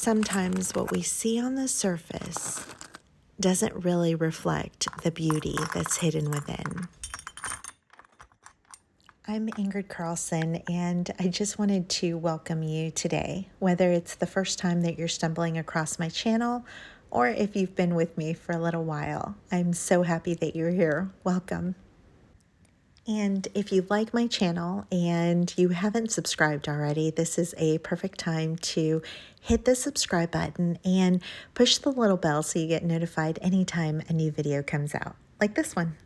Sometimes what we see on the surface doesn't really reflect the beauty that's hidden within. I'm Ingrid Carlson, and I just wanted to welcome you today, whether it's the first time that you're stumbling across my channel or if you've been with me for a little while. I'm so happy that you're here. Welcome. And if you like my channel and you haven't subscribed already, this is a perfect time to hit the subscribe button and push the little bell so you get notified anytime a new video comes out, like this one.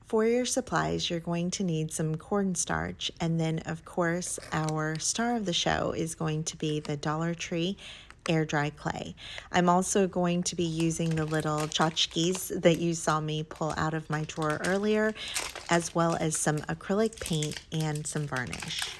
For your supplies, you're going to need some cornstarch, and then of course our star of the show is going to be the Dollar Tree air dry clay. I'm also going to be using the little tchotchkes that you saw me pull out of my drawer earlier, as well as some acrylic paint and some varnish.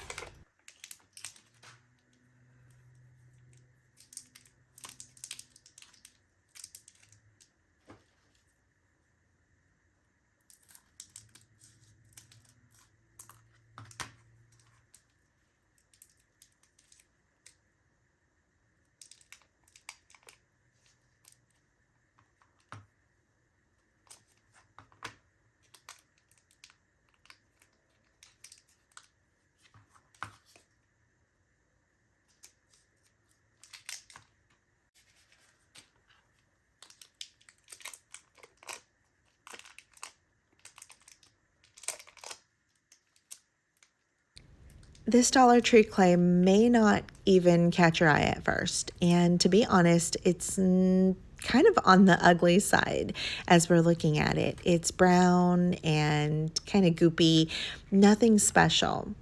This Dollar Tree clay may not even catch your eye at first, and to be honest, it's kind of on the ugly side as we're looking at it. It's brown and kind of goopy, nothing special.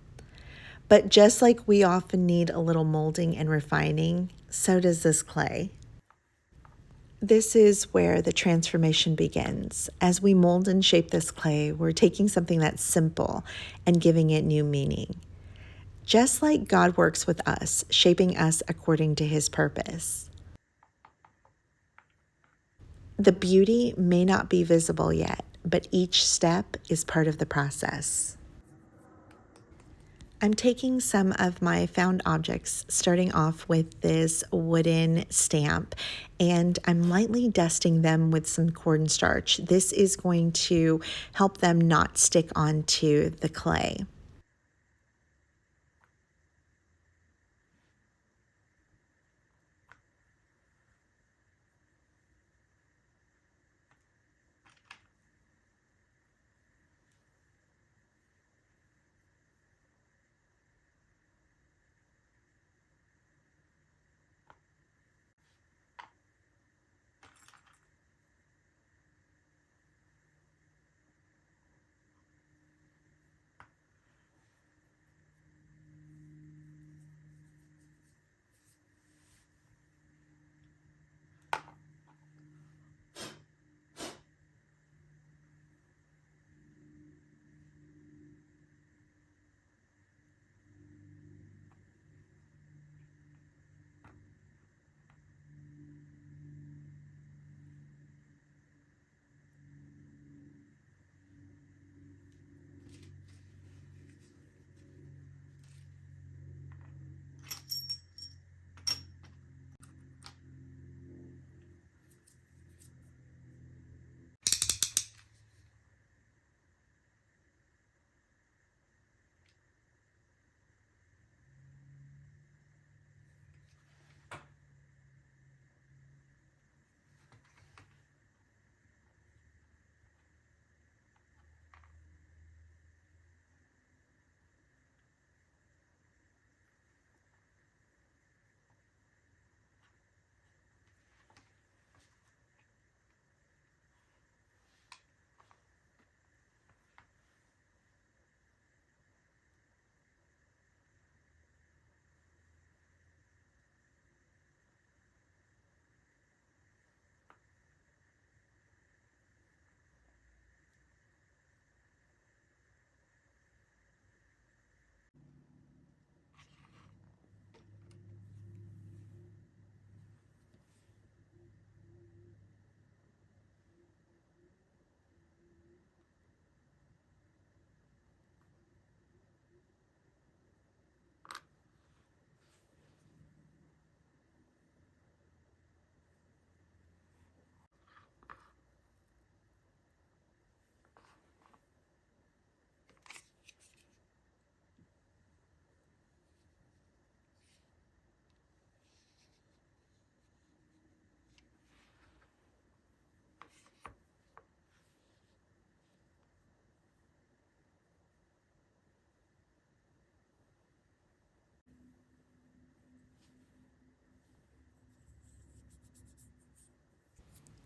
But just like we often need a little molding and refining, so does this clay. This is where the transformation begins. As we mold and shape this clay, we're taking something that's simple and giving it new meaning. Just like God works with us, shaping us according to His purpose. The beauty may not be visible yet, but each step is part of the process. I'm taking some of my found objects, starting off with this wooden stamp, and I'm lightly dusting them with some cornstarch. This is going to help them not stick onto the clay.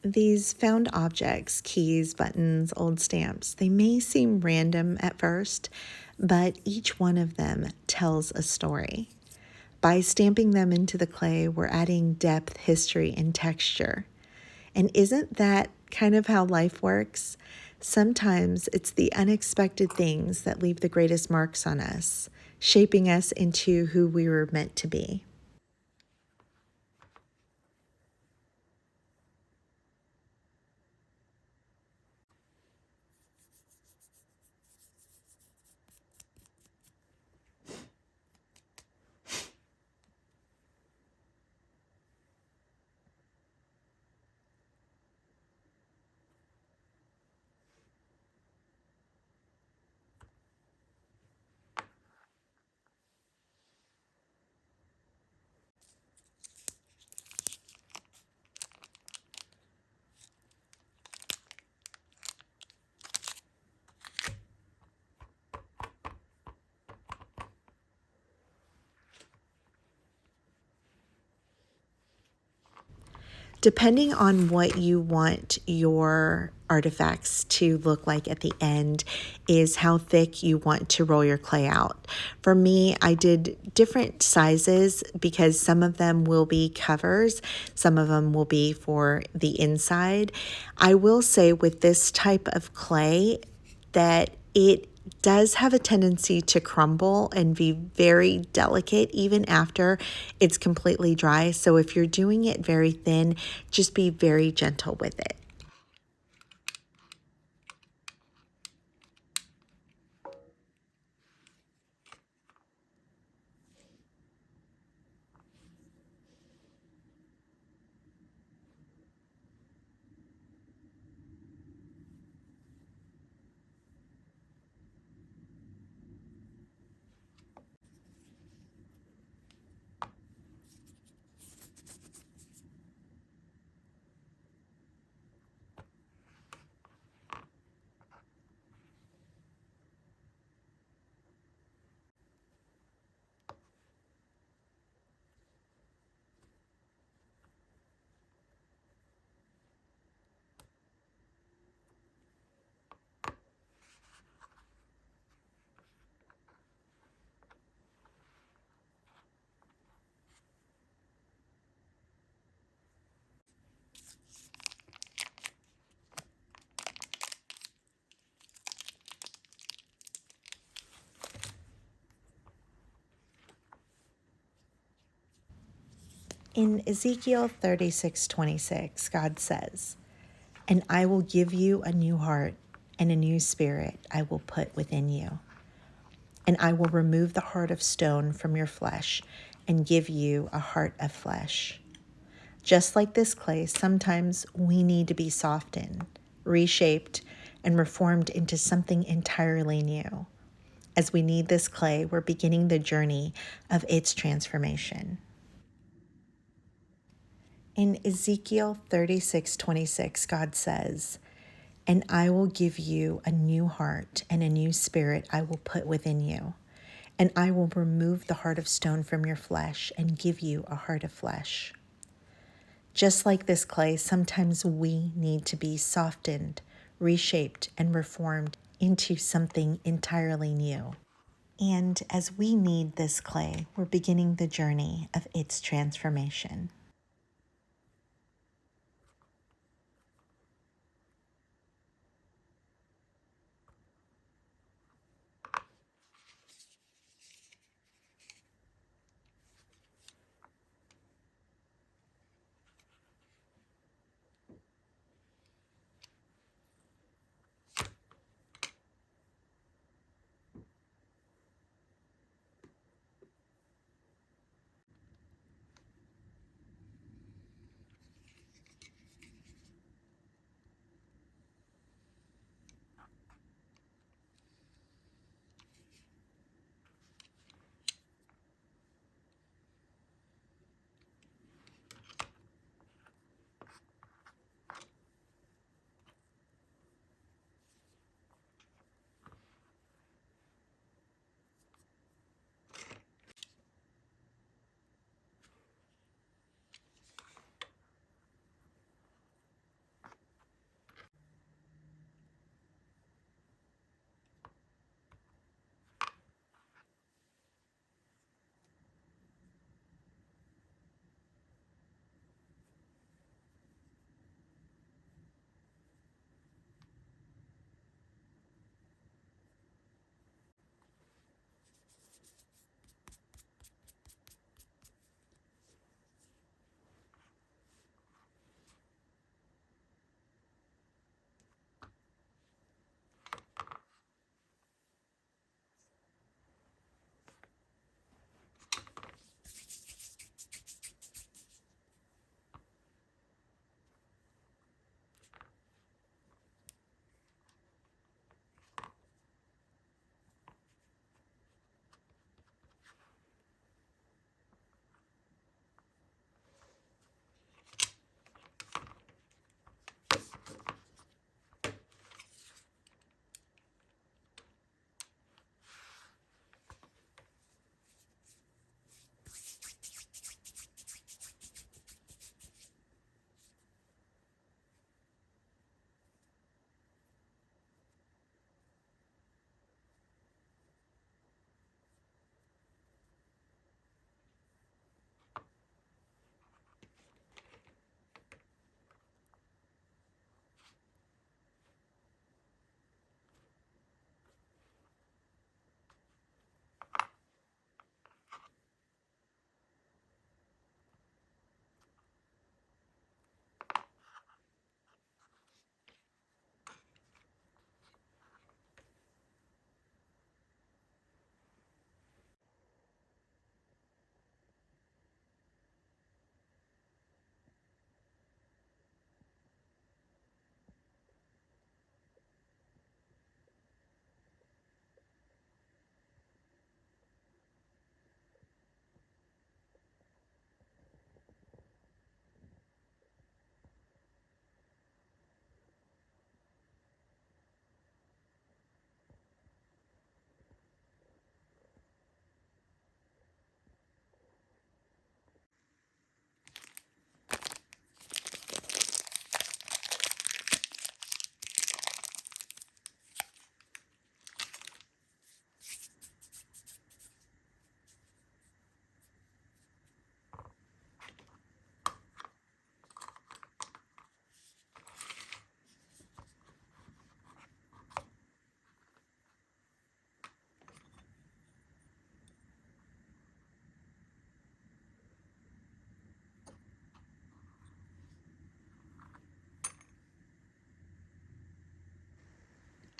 These found objects, keys, buttons, old stamps, they may seem random at first, but each one of them tells a story. By stamping them into the clay, we're adding depth, history, and texture. And isn't that kind of how life works? Sometimes it's the unexpected things that leave the greatest marks on us, shaping us into who we were meant to be. Depending on what you want your artifacts to look like at the end is how thick you want to roll your clay out. For me, I did different sizes because some of them will be covers, some of them will be for the inside. I will say with this type of clay that it does have a tendency to crumble and be very delicate even after it's completely dry. So if you're doing it very thin, just be very gentle with it. In Ezekiel 36:26, God says, "And I will give you a new heart, and a new spirit I will put within you. And I will remove the heart of stone from your flesh and give you a heart of flesh." Just like this clay, sometimes we need to be softened, reshaped, and reformed into something entirely new. As we need this clay, we're beginning the journey of its transformation. In Ezekiel 36:26, God says, "And I will give you a new heart, and a new spirit I will put within you. And I will remove the heart of stone from your flesh and give you a heart of flesh." Just like this clay, sometimes we need to be softened, reshaped, and reformed into something entirely new. And as we need this clay, we're beginning the journey of its transformation.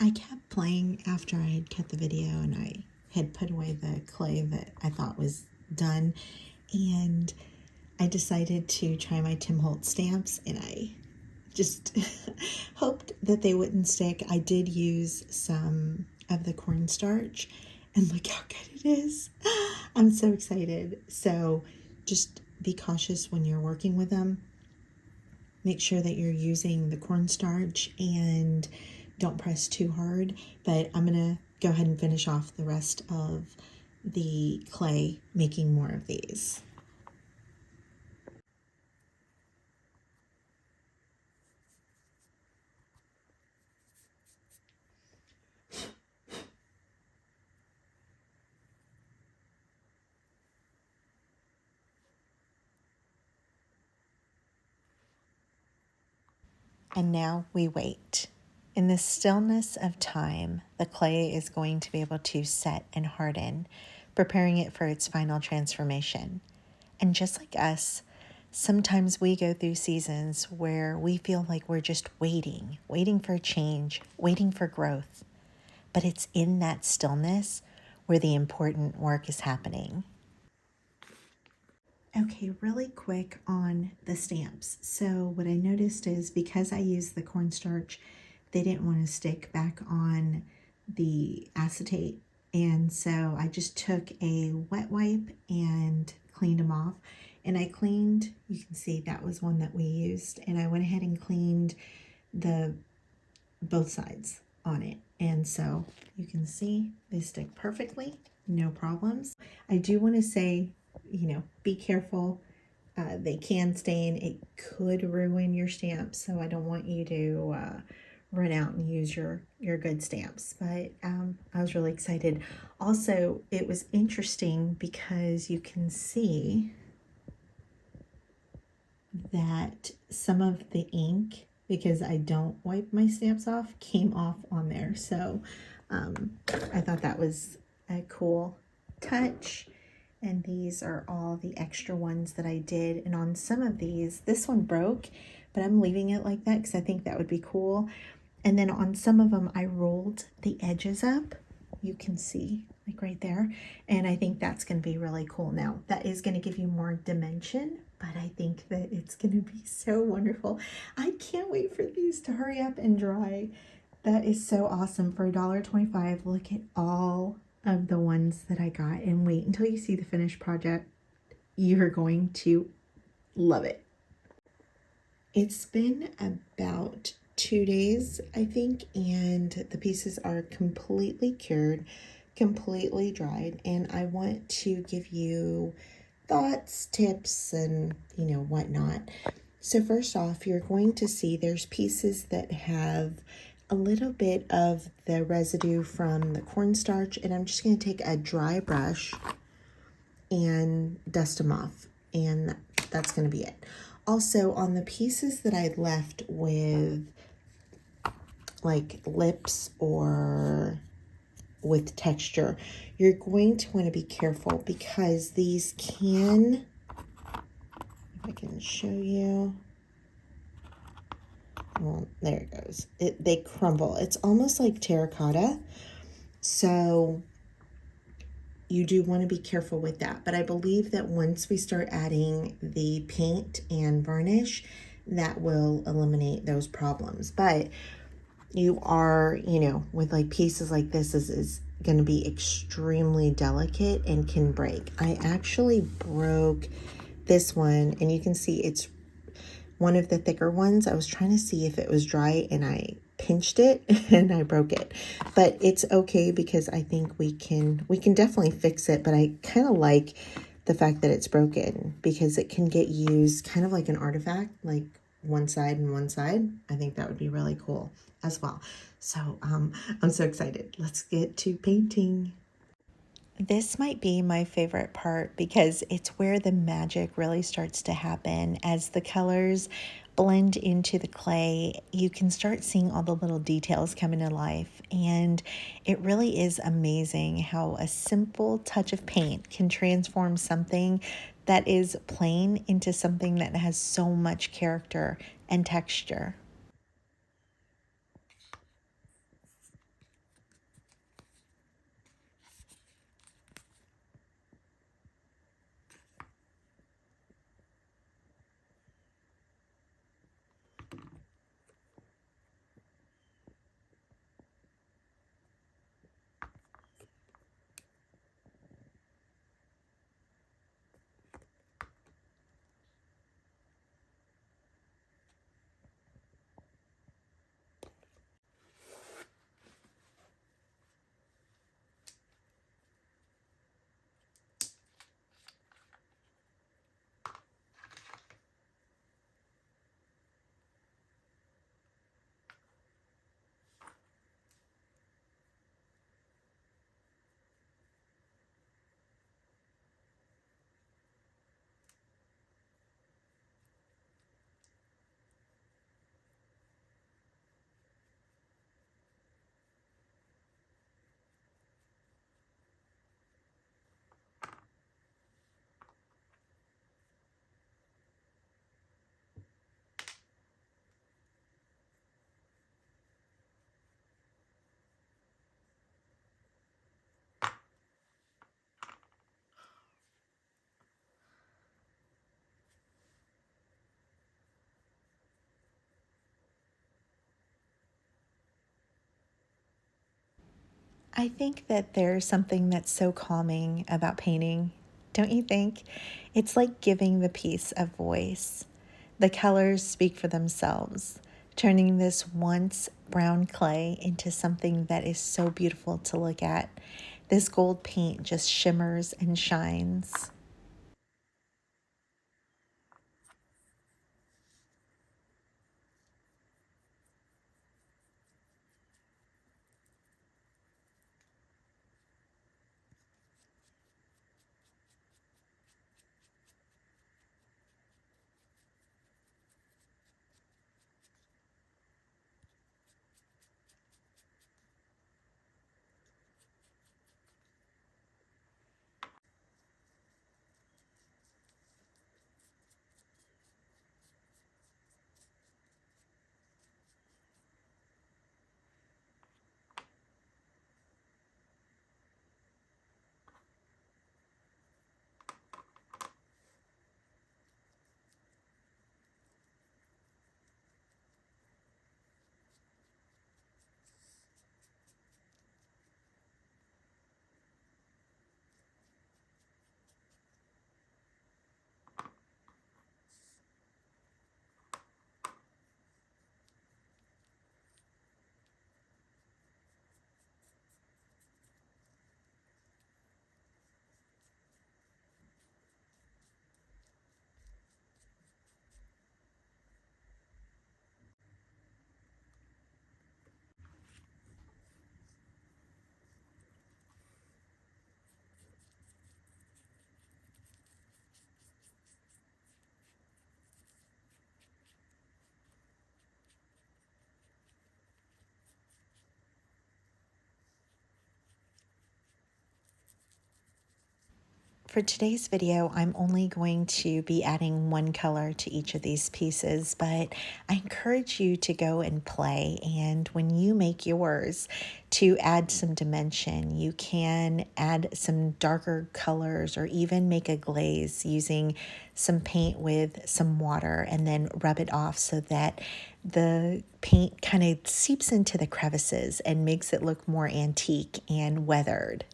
I kept playing after I had cut the video and I had put away the clay that I thought was done, and I decided to try my Tim Holtz stamps, and I just hoped that they wouldn't stick. I did use some of the cornstarch, and look how good it is. I'm so excited. So just be cautious when you're working with them. Make sure that you're using the cornstarch and don't press too hard. But I'm going to go ahead and finish off the rest of the clay making more of these. And now we wait. In the stillness of time, the clay is going to be able to set and harden, preparing it for its final transformation. And just like us, sometimes we go through seasons where we feel like we're just waiting for change, waiting for growth. But it's in that stillness where the important work is happening. Okay, really quick on the stamps. So what I noticed is because I used the cornstarch, they didn't want to stick back on the acetate. And so I just took a wet wipe and cleaned them off. And I cleaned, you can see that was one that we used. And I went ahead and cleaned both sides on it. And so you can see they stick perfectly, no problems. I do want to say, be careful. They can stain. It could ruin your stamps, so I don't want you to run out and use your good stamps. But I was really excited. Also, it was interesting because you can see that some of the ink, because I don't wipe my stamps off, came off on there. So I thought that was a cool touch. And these are all the extra ones that I did. And on some of these, this one broke, but I'm leaving it like that because I think that would be cool. And then on some of them, I rolled the edges up. You can see, like right there. And I think that's going to be really cool. Now, that is going to give you more dimension, but I think that it's going to be so wonderful. I can't wait for these to hurry up and dry. That is so awesome. For $1.25, look at all of the ones that I got, and wait until you see the finished project. You're going to love it. It's been about 2 days, I think, and the pieces are completely cured, completely dried, and I want to give you thoughts, tips, and whatnot. So first off, you're going to see there's pieces that have a little bit of the residue from the cornstarch, and I'm just going to take a dry brush and dust them off, and that's going to be it. Also, on the pieces that I left with like lips or with texture, you're going to want to be careful because these can, if I can show you, well, there it goes. They crumble. It's almost like terracotta. So you do want to be careful with that. But I believe that once we start adding the paint and varnish, that will eliminate those problems. But you are, with like pieces like this is going to be extremely delicate and can break. I actually broke this one, and you can see it's one of the thicker ones. I was trying to see if it was dry, and I pinched it and I broke it, but it's okay because I think we can definitely fix it. But I kind of like the fact that it's broken because it can get used kind of like an artifact, like one side and one side. I think that would be really cool as well. So I'm so excited. Let's get to painting. This might be my favorite part because it's where the magic really starts to happen. As the colors blend into the clay, you can start seeing all the little details come into life. And it really is amazing how a simple touch of paint can transform something that is plain into something that has so much character and texture. I think that there's something that's so calming about painting, don't you think? It's like giving the piece a voice. The colors speak for themselves, turning this once brown clay into something that is so beautiful to look at. This gold paint just shimmers and shines. For today's video, I'm only going to be adding one color to each of these pieces, but I encourage you to go and play. And when you make yours, to add some dimension, you can add some darker colors or even make a glaze using some paint with some water and then rub it off so that the paint kind of seeps into the crevices and makes it look more antique and weathered.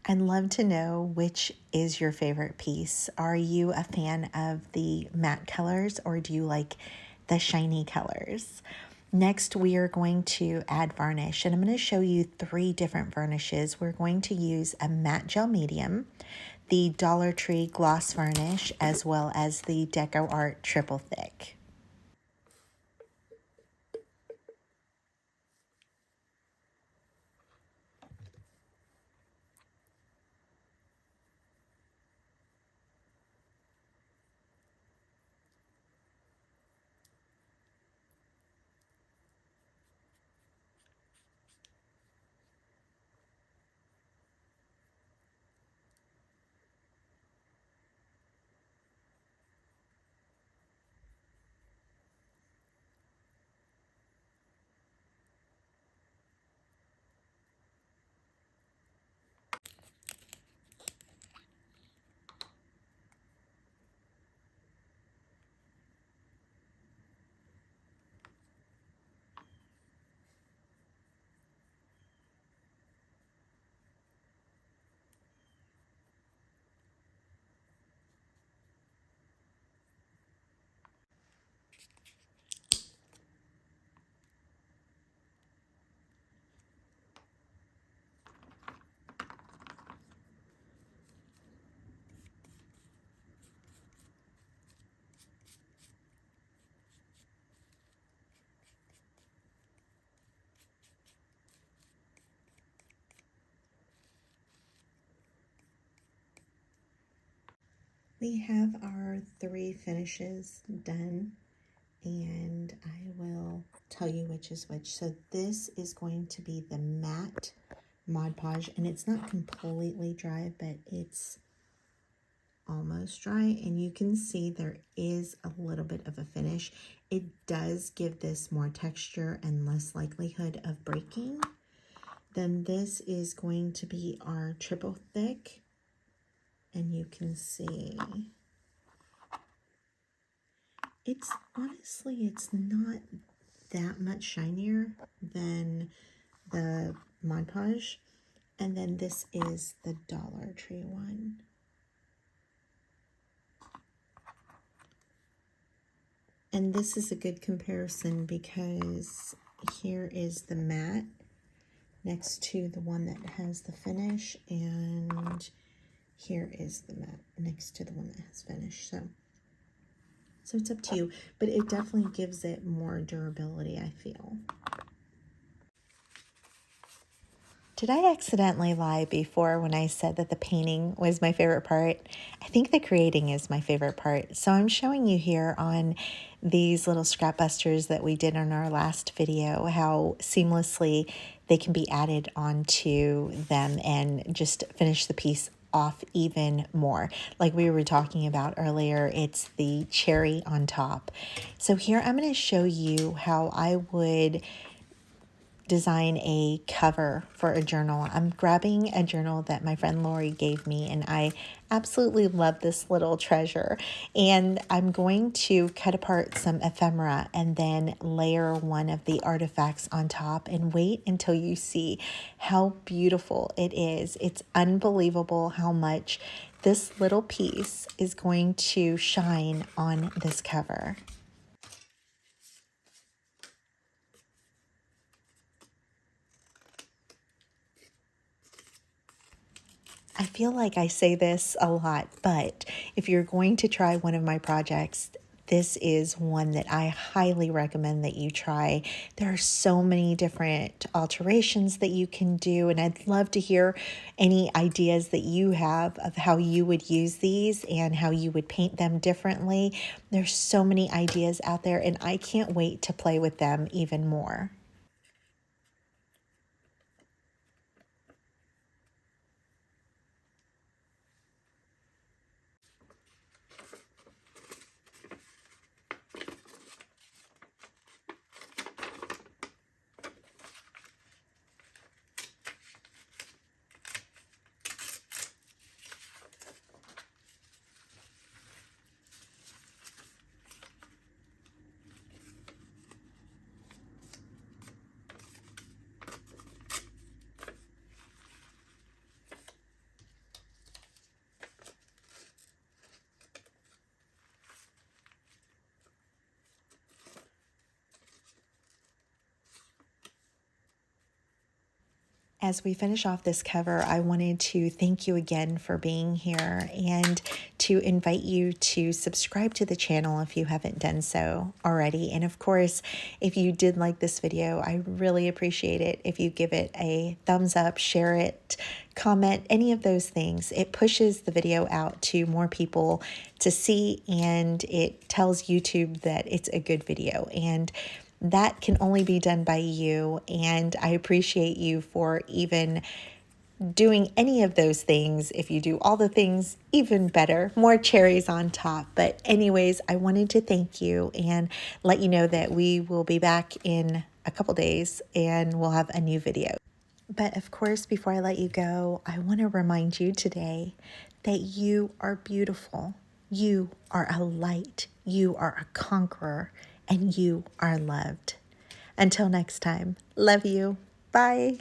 I'd love to know which is your favorite piece. Are you a fan of the matte colors or do you like the shiny colors? Next, we are going to add varnish, and I'm going to show you 3 different varnishes. We're going to use a matte gel medium, the Dollar Tree gloss varnish, as well as the Deco Art triple thick. We have our 3 finishes done, and I will tell you which is which. So this is going to be the matte Mod Podge, and it's not completely dry, but it's almost dry, and you can see there is a little bit of a finish. It does give this more texture and less likelihood of breaking. Then this is going to be our triple thick, and you can see it's honestly, it's not that much shinier than the Mod Podge. And then this is the Dollar Tree one. And this is a good comparison because here is the matte next to the one that has the finish, and here is the matte next to the one that has finish. So it's up to you, but it definitely gives it more durability, I feel. Did I accidentally lie before when I said that the painting was my favorite part? I think the creating is my favorite part. So I'm showing you here on these little scrap busters that we did in our last video how seamlessly they can be added onto them and just finish the piece off even more. Like we were talking about earlier, it's the cherry on top. So here I'm going to show you how I would design a cover for a journal. I'm grabbing a journal that my friend Lori gave me, and I absolutely love this little treasure. And I'm going to cut apart some ephemera and then layer one of the artifacts on top and wait until you see how beautiful it is. It's unbelievable how much this little piece is going to shine on this cover. I feel like I say this a lot, but if you're going to try one of my projects, this is one that I highly recommend that you try. There are so many different alterations that you can do, and I'd love to hear any ideas that you have of how you would use these and how you would paint them differently. There's so many ideas out there, and I can't wait to play with them even more. As we finish off this cover, I wanted to thank you again for being here and to invite you to subscribe to the channel if you haven't done so already. And of course, if you did like this video, I really appreciate it if you give it a thumbs up, share it, comment, any of those things. It pushes the video out to more people to see, and it tells YouTube that it's a good video. And that can only be done by you, and I appreciate you for even doing any of those things. If you do all the things, even better, more cherries on top. But anyways, I wanted to thank you and let you know that we will be back in a couple days and we'll have a new video. But of course, before I let you go, I want to remind you today that you are beautiful. You are a light. You are a conqueror. And you are loved. Until next time, love you. Bye.